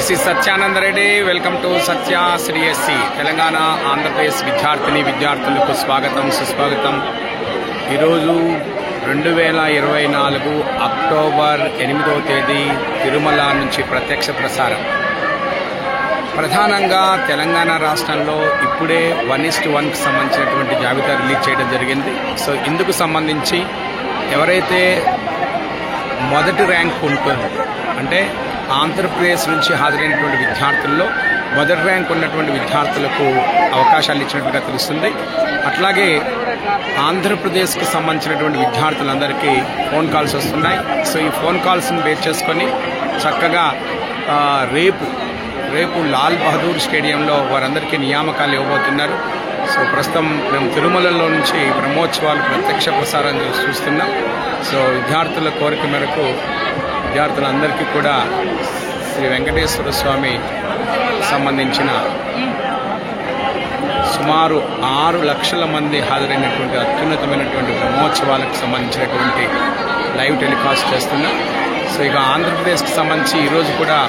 This is Satyananda Reddy. Welcome to Satya Sri SC. Telangana Andhra Pradesh విద్యార్థులకు స్వాగతం సుస్వాగతం. ఈరోజు 2024 అక్టోబర్ 8వ తేదీ తిరుమల నుంచి ప్రత్యక్ష ప్రసారం. ప్రధానంగా తెలంగాణ రాష్ట్రంలో ఇప్పుడే 1:1కి సంబంధించినటువంటి జాబితా రిలీజ్ చేయడం జరిగింది. సో ఇందుకు సంబంధించి ఎవరైతే మొదటి ర్యాంక్ ఉంటుందో, అంటే ఆంధ్రప్రదేశ్ నుంచి హాజరైనటువంటి విద్యార్థుల్లో మొదటి ర్యాంక్ ఉన్నటువంటి విద్యార్థులకు అవకాశాలు ఇచ్చినట్టుగా తెలుస్తుంది. అట్లాగే ఆంధ్రప్రదేశ్కి సంబంధించినటువంటి విద్యార్థులందరికీ ఫోన్ కాల్స్ వస్తున్నాయి. సో ఈ ఫోన్ కాల్స్ని బేస్ చేసుకొని చక్కగా రేపు లాల్ బహదూర్ స్టేడియంలో వారందరికీ నియామకాలు ఇవ్వబోతున్నారు. సో ప్రస్తుతం మేము తిరుమలలో నుంచి బ్రహ్మోత్సవాలు ప్రత్యక్ష ప్రసారం చూస్తున్నాం. సో విద్యార్థుల కోరిక మేరకు విద్యార్థులందరికీ కూడా శ్రీ వెంకటేశ్వర స్వామి సంబంధించిన సుమారు 6 లక్షల మంది హాజరైనటువంటి అత్యున్నతమైనటువంటి బ్రహ్మోత్సవాలకు సంబంధించినటువంటి లైవ్ టెలికాస్ట్ చేస్తున్నాం. సో ఇక ఆంధ్రప్రదేశ్కి సంబంధించి ఈరోజు కూడా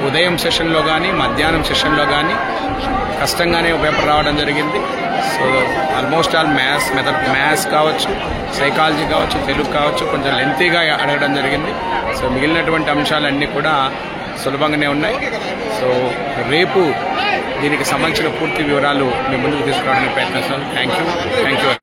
ఉదయం సెషన్లో కానీ మధ్యాహ్నం సెషన్లో కానీ కష్టంగానే పేపర్ రావడం జరిగింది. సో ఆల్మోస్ట్ ఆల్ మ్యాథ్స్ కావచ్చు, సైకాలజీ కావచ్చు, తెలుగు కావచ్చు, కొంచెం లెంతీగా అడగడం జరిగింది. సో మిగిలినటువంటి అంశాలన్నీ కూడా సులభంగానే ఉన్నాయి. సో రేపు దీనికి సంబంధించిన పూర్తి వివరాలు మీ ముందుకు తీసుకురావడానికి ప్రయత్నిస్తాను. Thank you.